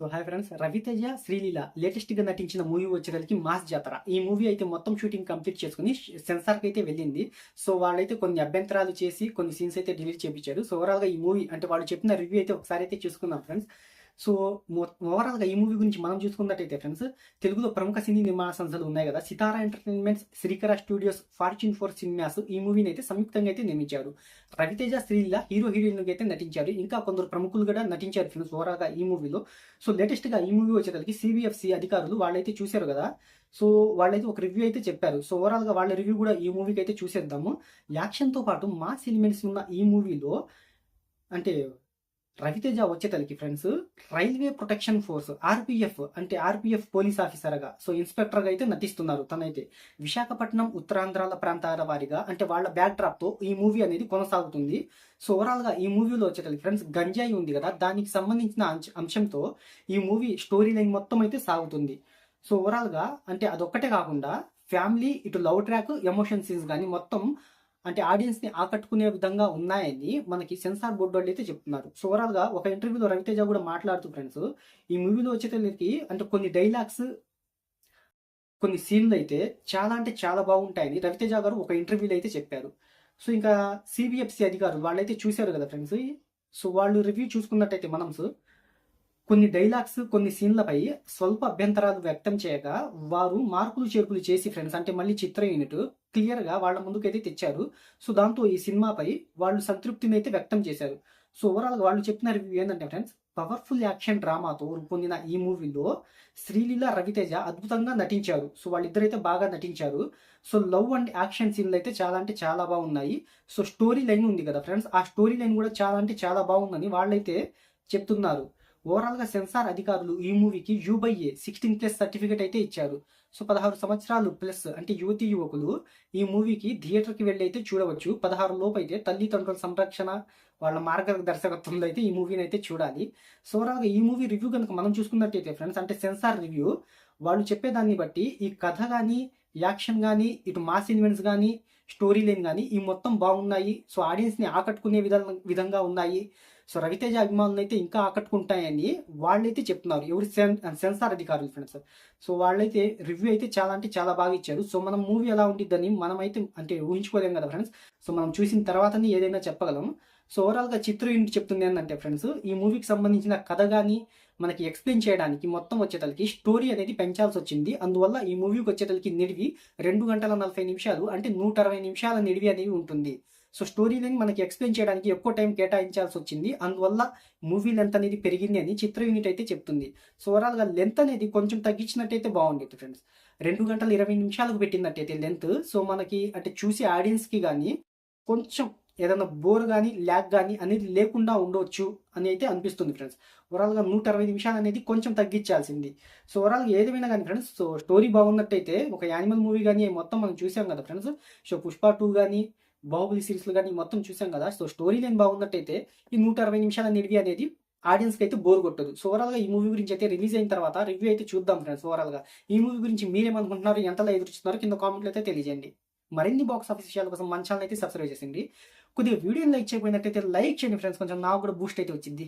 So hi friends, Ravi Teja Sreeleela latest గా నటించిన movie వచ్చేసరికి మాస్ జాతర. ఈ మూవీ అయితే మొత్తం షూటింగ్ కంప్లీట్ చేసుకుని సెన్సార్ కి అయితే వెళ్ళింది. సో వాళ్ళైతే కొన్ని అభ్యంతరాలు చేసి కొన్ని సీన్స్ అయితే డిలీట్ చేయించారు. సో ఓవరాల్ గా ఈ మూవీ అంటే వాళ్ళు చెప్పిన రివ్యూ అయితే ఒకసారి అయితే చూసుకుందాం ఫ్రెండ్స్. సో ఓవరాల్ గా ఈ మూవీ గురించి మనం చూసుకున్నట్టయితే ఫ్రెండ్స్, తెలుగులో ప్రముఖ సినీ నిర్మాణ సంస్థలు ఉన్నాయి కదా, సితారా ఎంటర్టైన్మెంట్స్, శ్రీకర స్టూడియోస్, ఫార్చ్యూన్ 4 సినిమాస్ ఈ మూవీని అయితే సంయుక్తంగా అయితే నిర్మించారు. రవితేజ శ్రీలీల హీరో హీరోయిన్ అయితే నటించారు. ఇంకా కొందరు ప్రముఖులు కూడా నటించారు ఫ్రెండ్స్ ఓవరాల్ గా ఈ మూవీలో. సో లేటెస్ట్ గా ఈ మూవీ వచ్చేసరికి సిబిఎఫ్సి అధికారులు వాళ్ళైతే చూశారు కదా. సో వాళ్ళైతే ఒక రివ్యూ అయితే చెప్పారు. సో ఓవరాల్ గా వాళ్ళ రివ్యూ కూడా ఈ మూవీకి అయితే చూసేద్దాము. యాక్షన్ తో పాటు మాస్ ఎలిమెంట్స్ ఉన్న ఈ మూవీలో అంటే రవితేజ వచ్చేతలకి friends, railway protection force RPF అంటే ఆర్పిఎఫ్ పోలీస్ ఆఫీసర్గా, సో ఇన్స్పెక్టర్గా అయితే నటిస్తున్నారు. తనైతే విశాఖపట్నం ఉత్తరాంధ్రాల ప్రాంతాల వారిగా అంటే వాళ్ళ బ్యాక్ డ్రాప్ తో ఈ మూవీ అనేది కొనసాగుతుంది. సో ఓవరాల్ గా ఈ మూవీలో వచ్చేటప్పటికి ఫ్రెండ్స్, గంజాయి ఉంది కదా, దానికి సంబంధించిన అంశంతో ఈ మూవీ స్టోరీ లైన్ మొత్తం అయితే సాగుతుంది. సో ఓవరాల్ గా అంటే అదొక్కటే కాకుండా ఫ్యామిలీ, ఇటు లవ్ ట్రాక్, ఎమోషన్ సీన్స్ కానీ మొత్తం అంటే ఆడియన్స్ ని ఆకట్టుకునే విధంగా ఉన్నాయని మనకి సెన్సార్ బోర్డు వాళ్ళు అయితే చెప్తున్నారు. సో ఓవరాల్ గా ఒక ఇంటర్వ్యూలో రవితేజ కూడా మాట్లాడుతూ ఫ్రెండ్స్, ఈ మూవీలో వచ్చేసరికి అంటే కొన్ని డైలాగ్స్, కొన్ని సీన్లు అయితే చాలా అంటే చాలా బాగుంటాయని రవితేజ గారు ఒక ఇంటర్వ్యూలో అయితే చెప్పారు. సో ఇంకా సిబిఎఫ్సి అధికారులు వాళ్ళైతే చూశారు కదా ఫ్రెండ్స్. సో వాళ్ళు రివ్యూ చూసుకున్నట్టయితే మనం కొన్ని డైలాగ్స్, కొన్ని సీన్లపై స్వల్ప అభ్యంతరాలు వ్యక్తం చేయగా వారు మార్పులు చేర్పులు చేసి ఫ్రెండ్స్ అంటే మళ్ళీ చిత్ర యూనిట్ క్లియర్ గా వాళ్ళ ముందుకైతే తెచ్చారు. సో దాంతో ఈ సినిమాపై వాళ్ళు సంతృప్తిని అయితే వ్యక్తం చేశారు. సో ఓవరాల్ గా వాళ్ళు చెప్పిన రివ్యూ ఏంటంటే ఫ్రెండ్స్, పవర్ఫుల్ యాక్షన్ డ్రామాతో రూపొందిన ఈ మూవీలో శ్రీలీల, రవితేజ అద్భుతంగా నటించారు. సో వాళ్ళిద్దరైతే బాగా నటించారు. సో లవ్ అండ్ యాక్షన్ సీన్లు అయితే చాలా అంటే చాలా బాగున్నాయి. సో స్టోరీ లైన్ ఉంది కదా ఫ్రెండ్స్, ఆ స్టోరీ లైన్ కూడా చాలా అంటే చాలా బాగుందని వాళ్ళైతే చెప్తున్నారు. ఓవరాల్ గా సెన్సార్ అధికారులు ఈ మూవీకి U/A 16+ సర్టిఫికేట్ అయితే ఇచ్చారు. సో 16 సంవత్సరాలు ప్లస్ అంటే యువతి యువకులు ఈ మూవీకి థియేటర్కి వెళ్ళి అయితే చూడవచ్చు. 16 లోపు అయితే తల్లిదండ్రుల సంరక్షణ, వాళ్ళ మార్గదర్శకత్వంలో అయితే ఈ మూవీని అయితే చూడాలి. సో ఓవరాల్గా ఈ మూవీ రివ్యూ కనుక మనం చూసుకున్నట్టయితే ఫ్రెండ్స్, అంటే సెన్సార్ రివ్యూ వాళ్ళు చెప్పేదాన్ని బట్టి ఈ కథ కానీ, యాక్షన్ కానీ, ఇటు మాస్ ఎలిమెంట్స్ కానీ, స్టోరీ లైన్ కానీ ఈ మొత్తం బాగున్నాయి. సో ఆడియన్స్ని ఆకట్టుకునే విధంగా ఉన్నాయి. సో రవితేజ అభిమానులు అయితే ఇంకా ఆకట్టుకుంటాయని వాళ్ళైతే చెప్తున్నారు. ఎవరి సెన్సార్ అధికారులు ఫ్రెండ్స్. సో వాళ్ళైతే రివ్యూ అయితే చాలా అంటే చాలా బాగా ఇచ్చారు. సో మనం మూవీ ఎలా ఉండిద్దని మనమైతే అంటే ఊహించుకోలేం కదా ఫ్రెండ్స్. సో మనం చూసిన తర్వాతనే ఏదైనా చెప్పగలం. సో ఓవరాల్గా చిత్ర యూనిట్ చెప్తుంది ఏంటంటే ఫ్రెండ్స్, ఈ మూవీకి సంబంధించిన కథ కానీ మనకి ఎక్స్ప్లెయిన్ చేయడానికి మొత్తం వచ్చేతలకి స్టోరీ అనేది పెంచాల్సి వచ్చింది. అందువల్ల ఈ మూవీకి వచ్చేతలకి నిడివి 2 గంటల 40 నిమిషాలు అంటే 160 నిమిషాల నిడివి అనేది ఉంటుంది. సో స్టోరీ లైన్ మనకి ఎక్స్ప్లెయిన్ చేయడానికి ఎక్కువ టైం కేటాయించాల్సి వచ్చింది. అందువల్ల మూవీ లెంత్ అనేది పెరిగింది అని చిత్ర యూనిట్ అయితే చెప్తుంది. సో ఓవరాల్గా లెంత్ అనేది కొంచెం తగ్గించినట్టయితే బాగుండేది ఫ్రెండ్స్. 2 గంటల 20 నిమిషాలకు పెట్టినట్టయితే లెంత్, సో మనకి అంటే చూసే ఆడియన్స్కి కానీ కొంచెం ఏదైనా బోర్ కానీ ల్యాగ్ కానీ అనేది లేకుండా ఉండవచ్చు అని అయితే అనిపిస్తుంది ఫ్రెండ్స్. ఓవరాల్గా 160 నిమిషాలు అనేది కొంచెం తగ్గించాల్సింది. సో ఓవరాల్గా ఏదేమైనా కానీ ఫ్రెండ్స్, సో స్టోరీ బాగున్నట్టయితే ఒక యానిమల్ మూవీ కానీ మొత్తం మనం చూసాం కదా ఫ్రెండ్స్. సో పుష్ప 2 కానీ, బాహుబలి సిరీస్లు కానీ మొత్తం చూసాం కదా. సో స్టోరీ లైన్ బాగున్నట్టయితే ఈ 160 నిమిషాల నిడివి అనేది ఆడియన్స్కి అయితే బోర్ కొట్టదు. సో ఓవరాల్గా ఈ మూవీ గురించి అయితే రిలీజ్ అయిన తర్వాత రివ్యూ అయితే చూద్దాం ఫ్రెండ్స్. ఓవరాల్గా ఈ మూవీ గురించి మీరేమనుకుంటున్నారు, ఎంతలా ఎదురుచున్నారో కింద కామెంట్లు అయితే తెలియజేయండి. మరిన్ని బాక్స్ ఆఫీస్ విషయాల కోసం మన ఛానల్ అయితే సబ్స్క్రైబ్ చేసింది. కొద్దిగా వీడియోని లైక్ చేయకపోయినట్టయితే లైక్ చేయండి ఫ్రెండ్స్, కొంచెం నాకు కూడా బూస్ట్ అయితే వచ్చింది.